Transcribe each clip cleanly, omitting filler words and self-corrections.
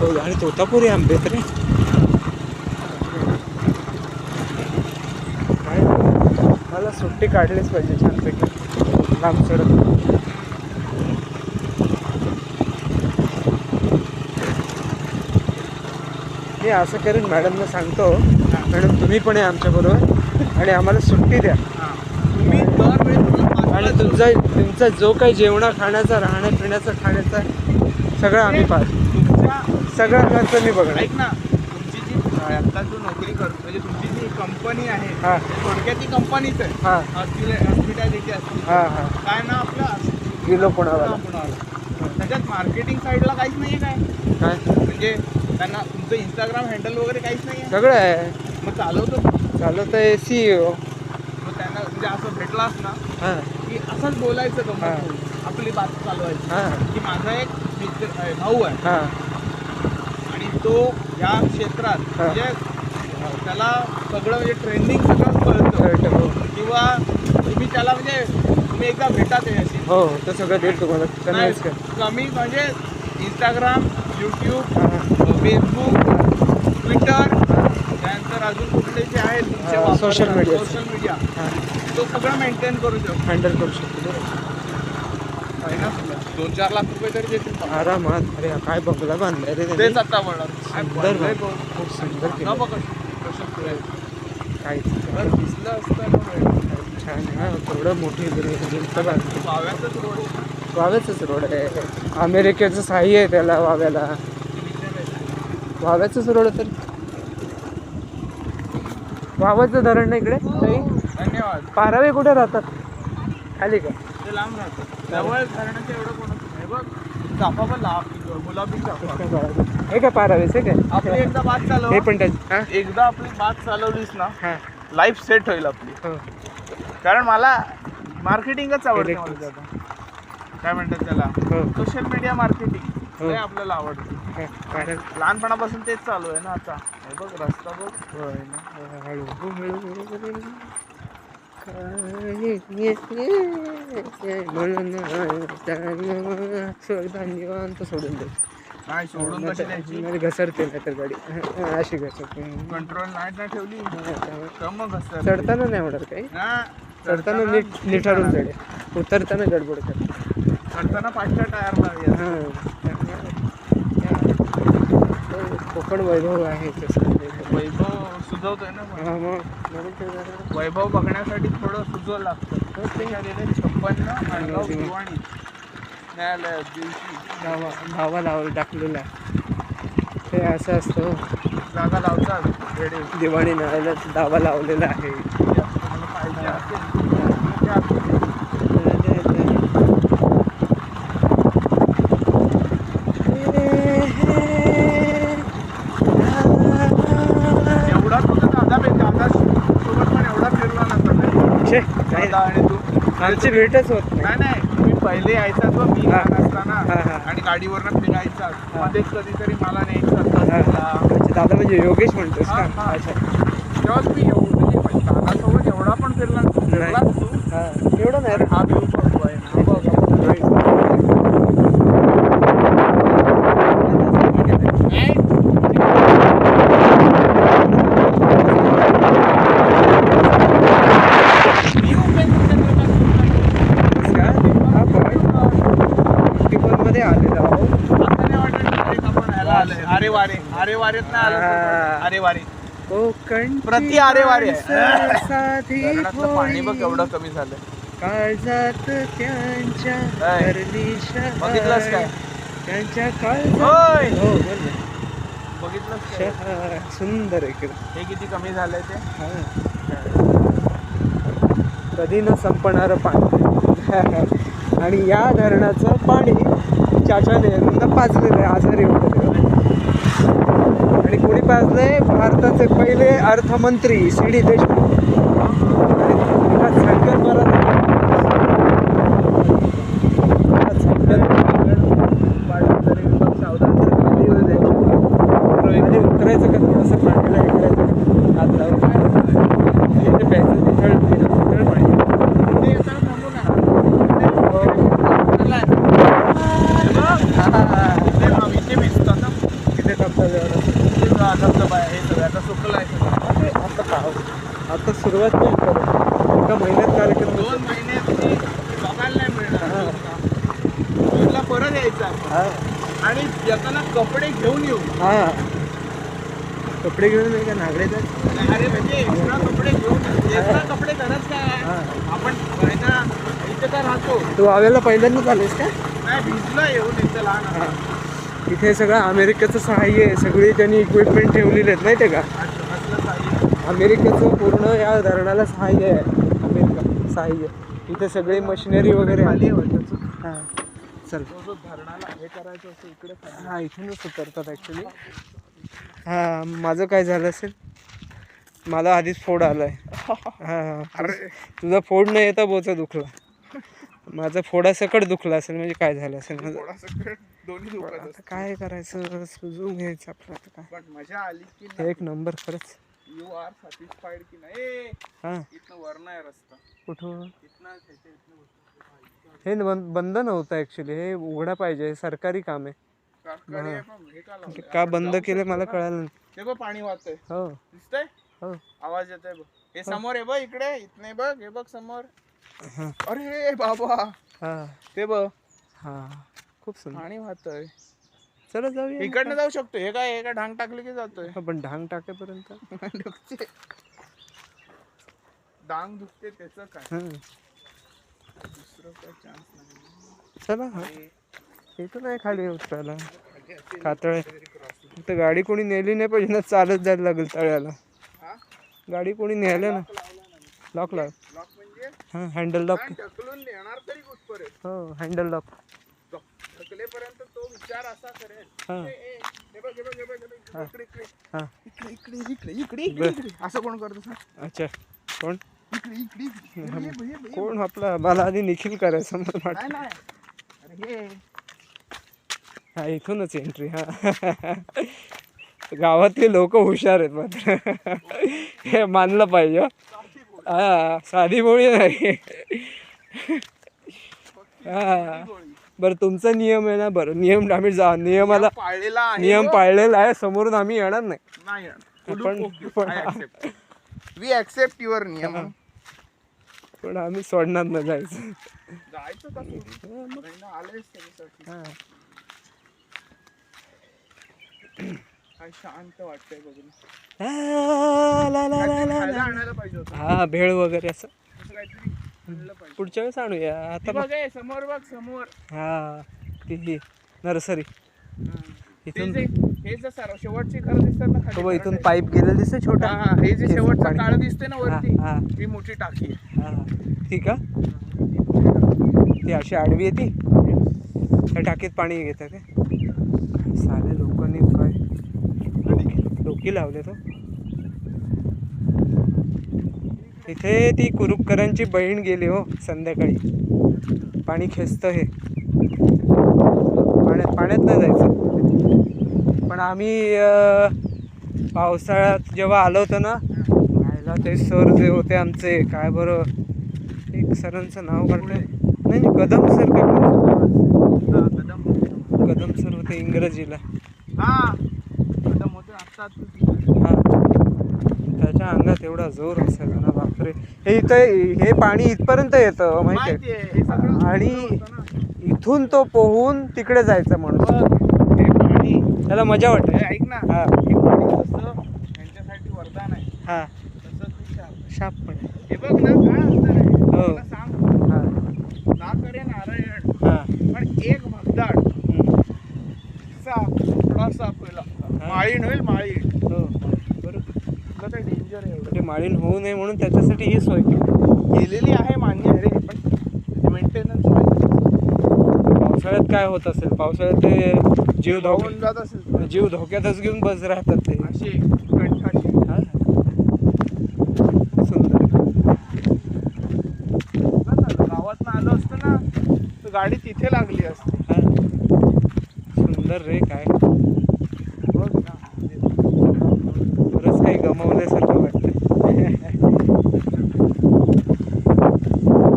हो आणि तोतापुरी आंबे तरी मला सुट्टी काढलीच पाहिजे छानपैकी लांब सडक. मी असं करून मॅडमला सांगतो, मॅडम तुम्ही पण आहे आमच्याबरोबर आणि आम्हाला सुट्टी द्या. तुम्ही आणि तुमचा जो काही जेवणा खाण्याचा राहण्यापिण्याचा खाण्याचा सगळं आम्ही सगळं खर्च मी बघणार. ऐक ना, तुमची जी आता तू नोकरी करतो म्हणजे तुमची जी कंपनी आहे हां थोडक्यात ती कंपनीच आहे. हां हॉस्पिटॅलिटी असते. हां हां काय ना आपलं गेलो पुण्याला. त्याच्यात मार्केटिंग साईडला काहीच नाही काय काय म्हणजे त्यांना तुमचं इंस्टाग्राम हँडल वगैरे काहीच नाही आहे. सगळं आहे. मग चालवतो आहे CEO. मग त्यांना म्हणजे असं भेटलास ना हां की असंच बोलायचं गंमत, आपली बात चालवायची हां की माझा एक मित्र भाऊ आहे हां आणि तो या क्षेत्रात हा. म्हणजे त्याला सगळं म्हणजे ट्रेंडिंग सगळं कळतं हो किंवा तुम्ही त्याला म्हणजे तुम्ही एकदा भेटा त्याच्याशी हो तर सगळं देईल तुम्हाला कन्व्हिन्स कर. कमी म्हणजे इंस्टाग्राम, यूट्यूब, हां फेसबुक, ट्विटर, त्यानंतर अजून कुठले जे आहेत तुमचे सोशल मीडिया. सोशल मीडिया हां तो सगळं मेंटेन करू शकतो. हँडल करू शकतो आहे ना तुला 2-4 लाख रुपये तरी देतील आरामात. अरे काय बंगला बांधलाय रे तेच त्यांनी. आता म्हणणार सुंदर खूप सुंदर केलं. काय दिसलं असतं छान आहे. हां थोडं मोठी वाव्याचंच रोड वाव्याचंच रोड आहे. अमेरिकेचं साही आहे त्याला वाव्याला. वाव्याचंच रोड तर वावाचं धरण ना इकडे काही. धन्यवाद. पारावे कुठे राहतात खाली का? ते लांब राहतं जवळ धरणाचं एवढं कोणच नाही बघ. चाफा पण लांब गुलाबी चाफा हे काय पारावेच आहे आपली काय? एकदा बात चालव हे पण हां एकदा आपली बात चालवलीस ना हां लाईफ सेट होईल आपली. हो कारण मला मार्केटिंगच आवडते. Electric. मला आता काय म्हणतात त्याला हो सोशल मीडिया मार्केटिंग हो. हे आपल्याला आवडते. हां कारण लहानपणापासून तेच चालू आहे ना आता. हे बघ रस्ता बघ. होय ना. हळू निवांत सोडून दे. नाही सोडून कशी द्यायची. घसरते नाही तर गाडी अशी घसरते. कंट्रोल नाही ना ठेवली तर मग असं चढताना नाही होणार काही. हा, चढताना निठारून चढे, उतरताना गडबड कर. चढताना 5च्या टायर लावूया. हां कोकण वैभव आहे तसं. वैभव सुचवतोय ना पण. हां मग वैभव बघण्यासाठी थोडं सुचव लागतं. 56 माणगाव दिवाणी न्यायालयात दिवशी धावा टाकलेला ते असं असतं. जागा लावतात रेडी दिवाणी न्यायालयात दावा लावलेला आहे. तुम्हाला पाहिजे असेल एवढाच होता दादा दादा सोबत पण एवढा फिरला नसता दादा आणि तू. आमची भेटच होत नाही. नाही तुम्ही पहिले यायचा तो मी लहान असताना हां. आणि गाडीवरनं फिरायचा मध्येच कधीतरी मला न्यायचा. दादा म्हणजे योगेश म्हणतोस हां, का? हां. अच्छा तेव्हाच मी म्हणजे दादासोबत एवढा पण फिरलाच तू. हां एवढं नाही रे. हा व्ह्यू बघतो आहे ना. मध्ये आलेला आहोत. आता नाही वाटत आपण ह्याला आलोय. अरे वारेत नाही आलो. अरे वारे कोकण प्रति आरे वारे साधी धरणातलं पाणी बघ एवढं कमी झालं. काळजात त्यांच्या काय? बघितलंस काय? त्यांच्या होय. काळजात. हो बोल ना. बघितलंस काय? सुंदर आहे हे किती कमी झालंय ते. कधी न संपणारं पाणी. आणि या धरणाचं पाणी चाचा नेहरूंना पाजलेलं आहे आजारी वगैरे. आणि कोणी पाजलंय? भारताचे पहिले अर्थमंत्री C.D. देशमुख. उतरायचं का थोडंसं पाणीला हे करायचं हात लावून प्यायचं तिथं पाणी. इथे भिजतात मोठे कापतात एवढं. ते धबधबा आहे हे सगळं आता सुकलं आहे सगळं. आता का आता सुरुवात नाही करत, एका महिन्यात कार्यक्रम 2 महिने तुम्ही बघायला नाही मिळणार. हां. जूनला परत यायचं आपण. हां आणि येताना कपडे घेऊन येऊ. हां कपडे घेऊन नाही का नागडेतात. अरे म्हणजे एक्स्ट्रा कपडे घेऊन एक्स्ट्रा कपडे गरज काय हां आपण महिना इथे का राहतो. तू आवेला पहिल्यांदाच आलेस का? नाही भिजलं येऊन इथं लहान हां इथे सगळं अमेरिकेचं सहाय्य आहे, सगळी त्यांनी इक्विपमेंट ठेवलेले आहेत माहिती आहे का? असलं काही. अमेरिकेचं पूर्ण या धरणाला सहाय्य आहे. अमेरिका सहाय्य इथे सगळी मशिनरी वगैरे खाली आली. आहे त्याचं. हां चल तो जो धरणाला हे करायचं असं इकडे खाली. हां इथूनच उतरतात ॲक्च्युली. हां माझं काय झालं असेल, मला आधीच फोड आला आहे. हां अरे तुझा फोड न येता बोचा दुखला, माझा फोडासकट दुखला असेल म्हणजे काय झालं असेल माझं. थोडासा दोन्ही दुखत आता असतं. काय करायचं, सुजून घ्यायचं आपलं आता काय. पण मजा आली की एक नंबर खरंच. यू आर सॅटिस्फाईड की नाही. हां इथनं वरनं आहे रस्ता. कुठून इथनं हे बंद नव्हतं ॲक्च्युली, हे उघडा पाहिजे, हे सरकारी काम आहे. कारखाने आहे पण हे का लावलंय? का आपण बंद जाऊ केलं शकतो मला ना. कळालं नाही. हे बघ पाणी वाहतंय. हो दिसतंय हो आवाज येतोय बघ. हे समोर आहे बघ इकडे इथने बघ हे बघ समोर. हां अरे बाबा हां ते बघ हां खूप सुंदर. पाणी वाहतंय. चला जाऊया. इकडनं जाऊ शकतो. हे काय ढांग टाकली की जातोय. पण ढांग टाकेपर्यंत दुखते. डांग दुखते त्याचं काय हां दुसरं काय चान्स नाही. चला हा इथं नाही खाली उतरायला कातळे. तर गाडी कोणी नेली नाही पाहिजे ना, चालत जायला लागेल तळ्याला. हा गाडी कोणी न्यायला ना. लॉक लाव. लॉक म्हणजे हां हँडल लॉक. ढकलून नेणार तरी कुठपर्यंत. हो हँडल लॉक. ढकलेपर्यंत तो विचार असा करेल. हां हे बघ हे बघ हे बघ हे बघ. इकडे इकडे हां इकडे इकडे इकडे इकडे इकडे इकडे असं कोण करतो सांग. अच्छा कोण इकडे इकडे इकडे. हे बघ, हे बघ, हे बघ. कोण आपला, मला आधी निखिल करायचं मला वाटतं. नाही नाही अरे हे हा इथूनच एंट्री. हा गावातले लोक हुशार आहेत मात्र हे मानलं पाहिजे. हा साधी बोळी नाही. हा बरं तुमचा नियम आहे ना. बरं नियम आम्ही नियमाला पाळलेला आहे. नियम पाळलेला आहे, समोरून आम्ही येणार नाही. नाही वी ऍक्सेप्ट युअर नियम. पण आम्ही सोडणार नाही जायचं. जायचं का सोडून? आलेच त्याच्यासाठी. हा काय शांत वाटतंय बघून. ला ला ला ला. खायला आणायला पाहिजे होतं. हा भेळ वगैरे असं असं काहीतरी आणलं पाहिजे. पुढच्या वेळेस आणूया. आता बघ हे समोर बघ समोर. हा ती नर्सरी इथून. हे जे शेवटची घर दिसतात ना खाली. तो बघ, इथून पाईप गेलेलं दिसते छोटा. हा, हा, हे जे हे शेवटचं पाणी. काळं दिसते ना वरती हा, हा. ही मोठी टाकी आहे. हा ठीक का? ती अशी आडवी येते त्या टाकीत पाणी घेतात काय? सारे लोकांनी काय डोकी लावले तो. इथे ती कुरुपकरांची बहीण गेली हो संध्याकाळी. पाणी खेचतं हे, पाण्यात नाही जायचं. पण आम्ही पावसाळ्यात जेव्हा आलो होतो ना, राहायला ते सर जे होते आमचे, काय बरं एक सरांचं नाव काढलं नाही, कदम सर का कदम सर होते इंग्रजीला. हा कदम होते आता. हा त्याच्या अंगात एवढा जोर असायचा ना बापरे. हे इथं हे पाणी इथपर्यंत येतं माहिती आहे. आणि इथून तो पोहून तिकडे जायचं म्हणून हे पाणी त्याला मजा वाटते. ऐक ना. हा हे पाणी जसं त्यांच्यासाठी वरदान आहे हा तसंच ते शाप पण. हे बघ ना काय अंतर आहे. हो. मला सांग हा ना करे नारायण हा पण एक भगदाड साप थोडासा पहिला माळीण होईल. माळीण हो बरोबर. ते डेंजर आहे एवढं. ते माळीण होऊ नये म्हणून त्याच्यासाठी ही सोय केली. केलेली आहे मान्य आहे रे, पण मेंटेनन्स पावसाळ्यात काय होत असेल, पावसाळ्यात ते जीव होऊन जात असेल. जीव धोक्यातच घेऊन बस राहतात ते. अशी कंठाशी. हा सुंदर. गावात आलो असतं ना तर गाडी तिथे लागली असते. हा सुंदर रे. काय बघ ना बरंच काही गमावल्यासारखं वाटतं.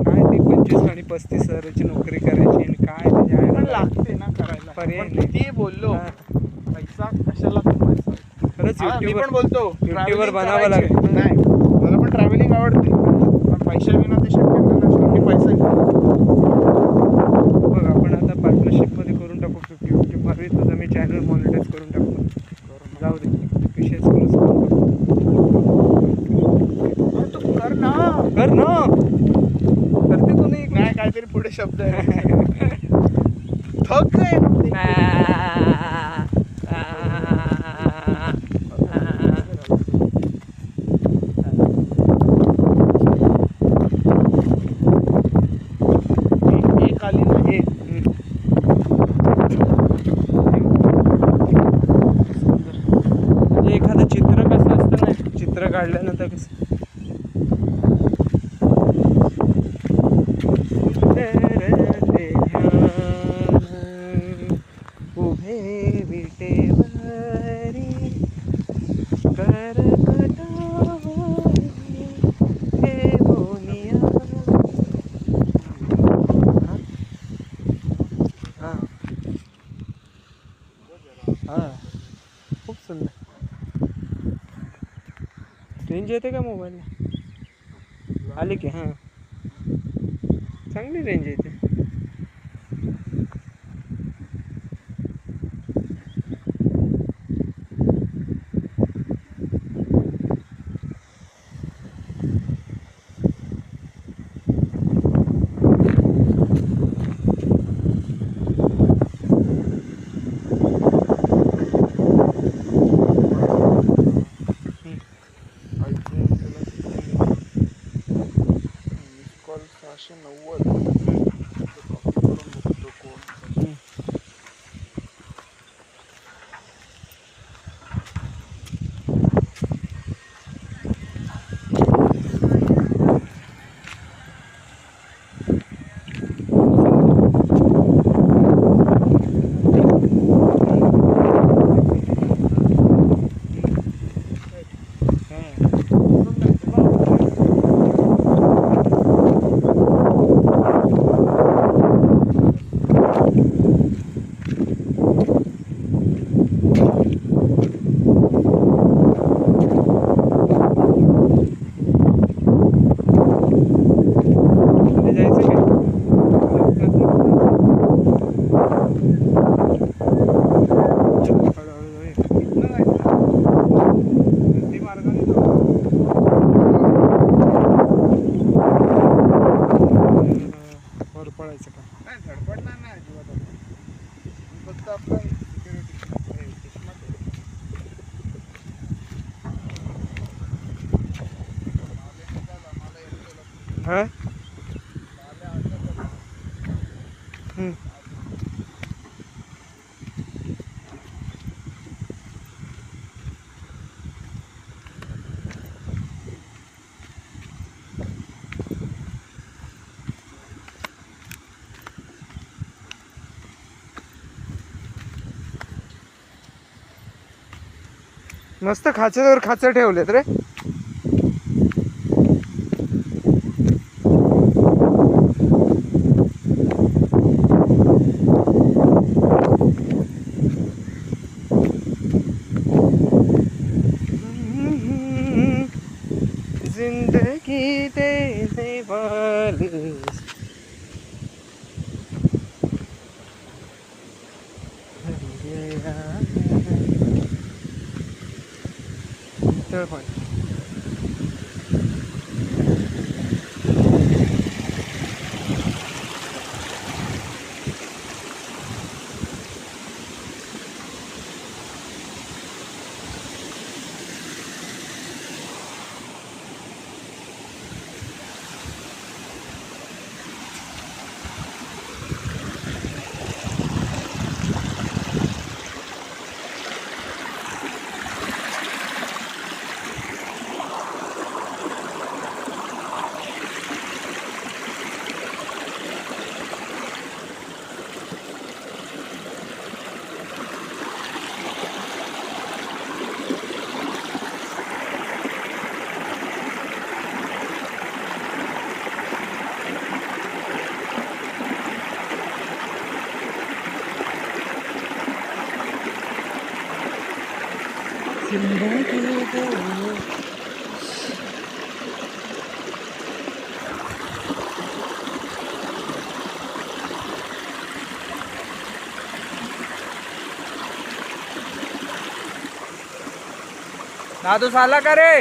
काय ती 25 आणि 35 हजाराची नोकरी करायची आणि काय त्याच्या पण लागते ना करायला. पर्याय पण नाही. किती बोललो हा. पैसा कशाला लागतो पैसा. खरंच हा, मी युट्यूबवर पण बोलतो युट्यूबवर travelling बनावं करायची. लागेल. नाही मला पण ट्रॅव्हलिंग आवडते पण पैशाविना ते शक्य नाही ना. शेवटी पैसा बघ आपण आता पार्टनरशिपमध्ये करून टाकू 50-50 मारवी तुझा मी चॅनल मॉनिटाईज करून टाकतो. जाऊ दे विषयच क्लोज करून तू कर ना. कर ना करते तू नाही नाही काहीतरी पुढे शब्द आहे. थक आहे ना ते. एक आली ना एक. म्हणजे एखादं चित्र कसं असतं ना चित्र काढल्यानंतर कसं उभे विटेवरी करकटावरी हे बोनिया. हां हां खूप सुंदर. रेंज येते का मोबाईलला आली की हां चांगली रेंज येते. कॉल 690. कॉपी करून बघतो कोण. पळायचं का नाही धडपडणार नाही अजिबात. फक्त आपलं हां मस्त खाचेवर खाचं ठेवलेत रे. जिंदगी देने वाले पण दादू साला का रे?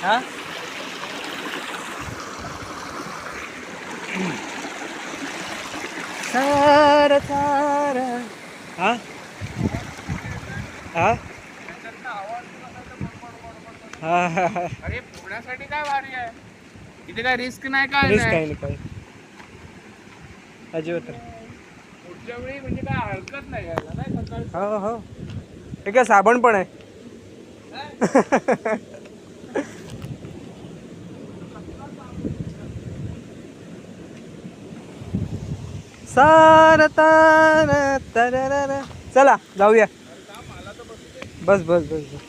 हा सारा सारा हा हा हा अरे पुण्यासाठी काय भारी आहे, इथे काय रिस्क नाही काय रिस्क नाही. काही नाही काही अजिबात नाही. पुढच्या वेळी म्हणजे काय हरकत नाही यायला, नाही सकाळी. हो हो हे काय साबण पण आहे. सारा तारा तारारा. चला जाऊया. बस बस बस बस.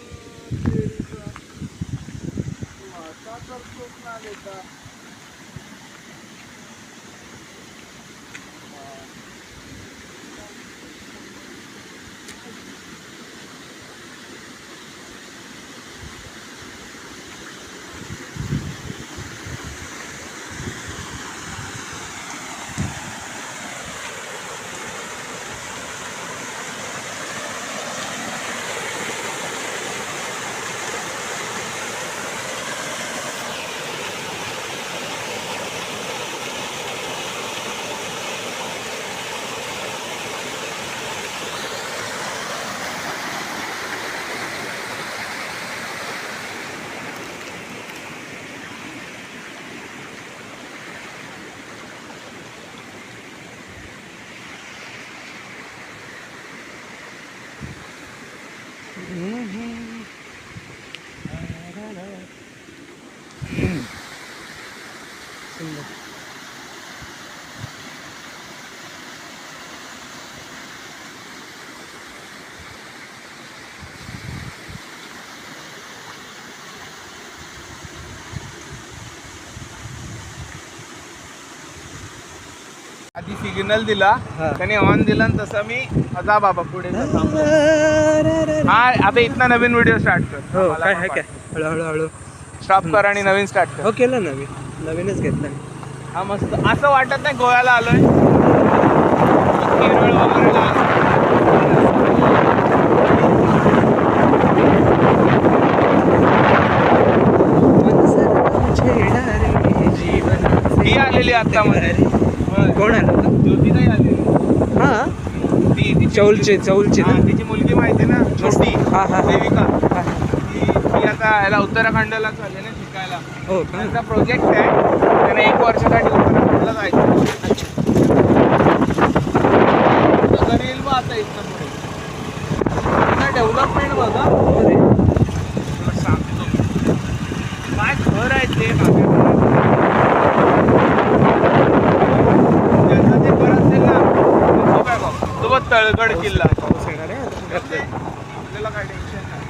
सुंदर. आधी सिग्नल दिला, हा. त्याने ऑन दिला आणि तसं मी जा बाबा पुढे जा, थांबलो. हा आता इथनं नवीन व्हिडिओ स्टार्ट कर. हो मला काय पण आहे काय हळूहळू हळू स्टॉप कर आणि नवीन स्टार्ट कर. हो केलं ना मी नवीनच घेतलं. हा मस्त. असं वाटत नाही गोव्याला आलोय, केरळ वगैरे ही आलेली आता मध्ये. कोण आलं ज्योती नाही आलेली. हा ती चौलचे चौलचे हा, तिची मुलगी माहिती ना, छोटी हा, हा. देविका. ती आता याला उत्तराखंडला चालली ना शिकायला. हो का त्यांचा प्रोजेक्ट आहे, त्याने 1 वर्षासाठी उत्तराखंडला जायचं. सगळं येईल बा आता इथं पुढे. डेव्हलपमेंट बघा. तुला सांगतो काय घर आहे ते मागे. ज्याचं ते घर असेल ना, तो काय बघ, तो बघ तळगड किल्ला. पाऊस येणार आहे आपल्याला काय टेन्शन नाही.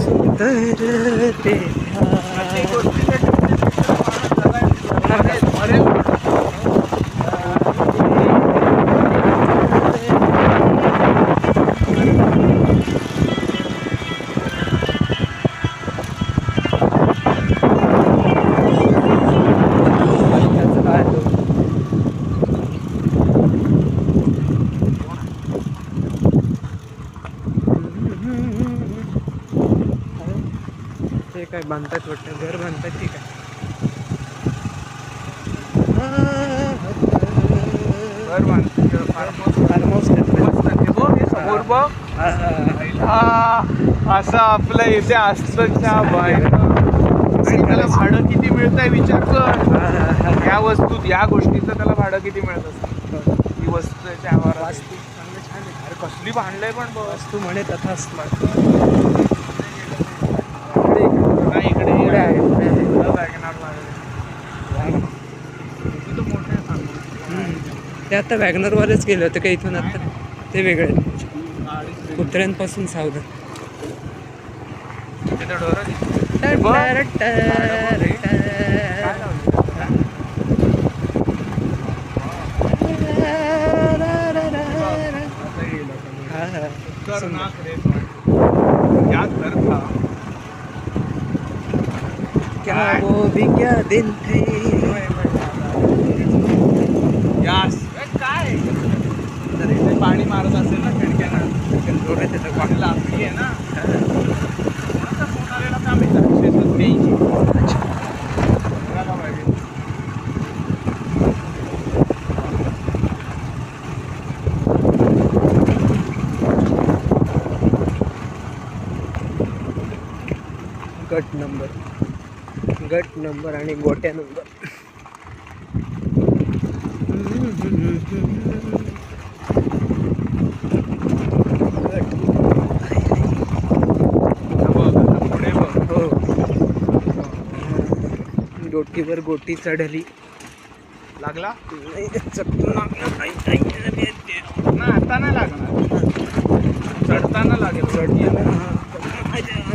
सुंदर ते प्रत्येक गोष्टीसाठी माणूस मरेल. ते काय बांधतात वाटतं, घर बांधतात की काय. घर बांधतो फार्म हाऊस समोर बघ. असं आपलं इथे असतं त्या बाहेर. आणि त्याला भाडं किती मिळतंय विचार कर. या वस्तूत या गोष्टीचं त्याला भाडं किती मिळत असतं. ही वस्तू त्यावर वास्तू चांगलं छान आहे. अरे कसली भांडलंय पण बघ. वास्तू म्हणे तथा स्मार्ट. नाही इकडे पुढे आहे, पुढे आहे. तिथं मोठे ते आता वॅगनरवालेच गेले होते का इथून आता ते वेगळे कुत्र्यांपासून सावधान. तिथं ढोरं खतरनाक रेस याद कर था क्या वो भी क्या दिन थे. यास काय तर इथे पाणी मारत असेल ना खिडक्यांना पाणी लाकडी आहे ना कोणाचा फोन आलेला काम आहे 783 बघायला पाहिजे गट नंबर आणि गोट्या नंबर. पुढे बघ हो गोटीवर गोटी चढली. लागला नाही चटकन लागलं. ना आता नाही लागणार चढताना लागेल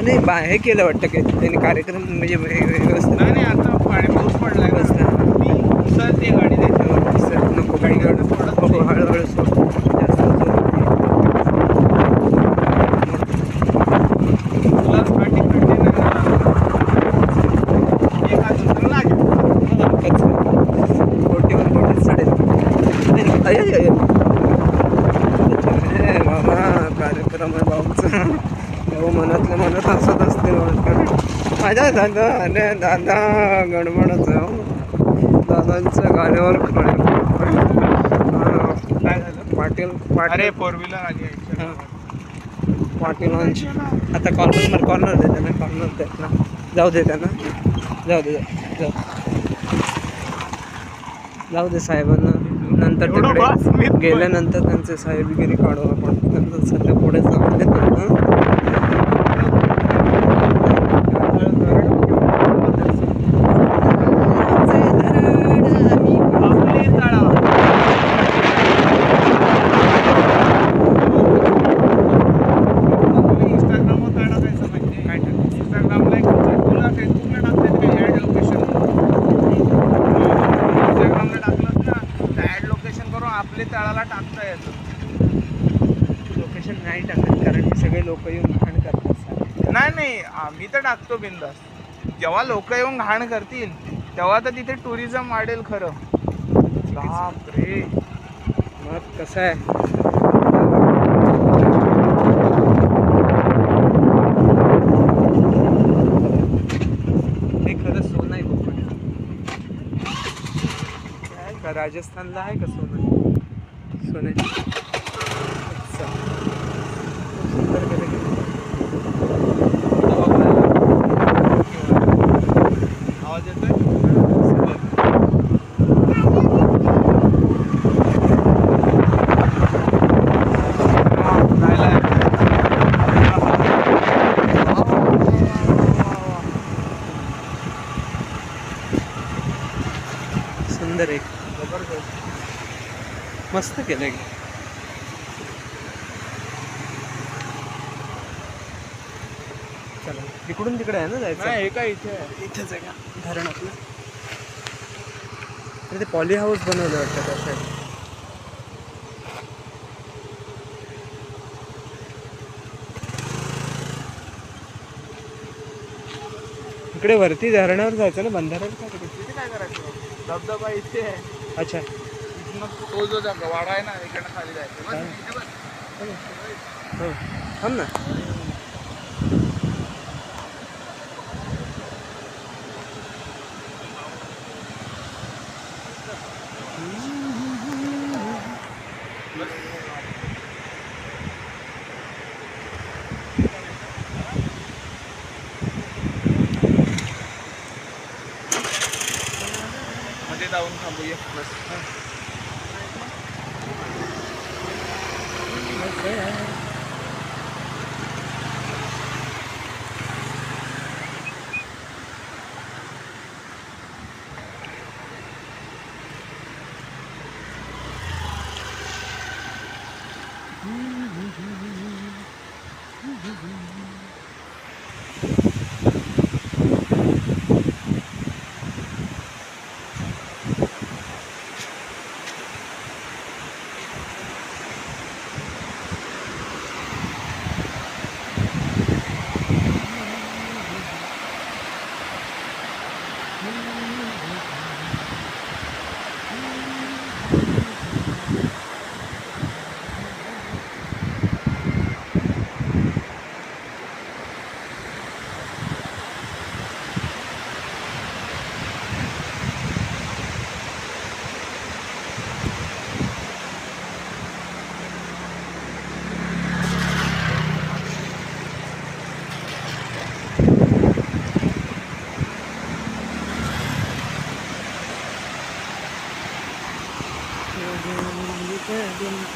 नाही हे केलं वाटतं काय त्यांनी कार्यक्रम म्हणजे व्यवस्थित. नाही नाही आता पाणी पाऊस पडलाय व्यवस्था ती उसळते गाडी त्याच्यावर सर नको काही गाडी गाडी पडत हो नाही. हळूहळू सोड जास्त जोर. तुला स्टार्टिंग कंटिन्यू एक हात दुसरा लागेल गोटीवर गोटी चढेल. अय बाबा कार्यक्रम आहे भाऊचा. भाऊ मनातल्या मनात हसत असते माझ्या दादा. अरे दादा गडबडच आहे हो. दादांच्या गाण्यावर काय झालं पाटील अरे पाटील फोर व्हीलर आली आहे. पाटीलांची आता कॉर्नर दे त्यांना. कॉर्नर देत ना जाऊ दे त्यांना. जाऊ दे साहेबांना नंतर एवढं बस, मी तिकडे गेल्यानंतर त्यांचे साहेबगिरी काढू आपण. नंतर सध्या पुढे जाऊ दे त्यांना. आपले तळाला टाकता येतं. लोकेशन नाही टाकत कारण की सगळे लोक येऊन घाण करतात. नाही आम्ही तर टाकतो बिंदास. जेव्हा लोक येऊन घाण करतील तेव्हा तर तिथे टुरिझम वाढेल खरं. बापरे मग कसं आहे हे खरं सोनं आहे कोकण. काय का राजस्थानला आहे का सोनं सोन्याची. अच्छा. सुंदर केलं की. आवाज येतोय सुंदर आहे. जबरदस्त मस्त केलं की. चला इकडून तिकडे आहे ना जायचं. नाही हे काय इथे आहे. इथेच आहे का धरणातलं. ते पॉली हाऊस बनवलं वाटतं त्या साईड. इकडे वरती धरणावर जायचं ना बंधाऱ्यावर काय तिकडे. इथे काय करायचं धबधबा इथे आहे. अच्छा इथनं तो जो वाडा आहे ना इकडनं खाली जायचं बस, इथे बस. हो थांब ना. मध्ये जाऊन थांबूया बस.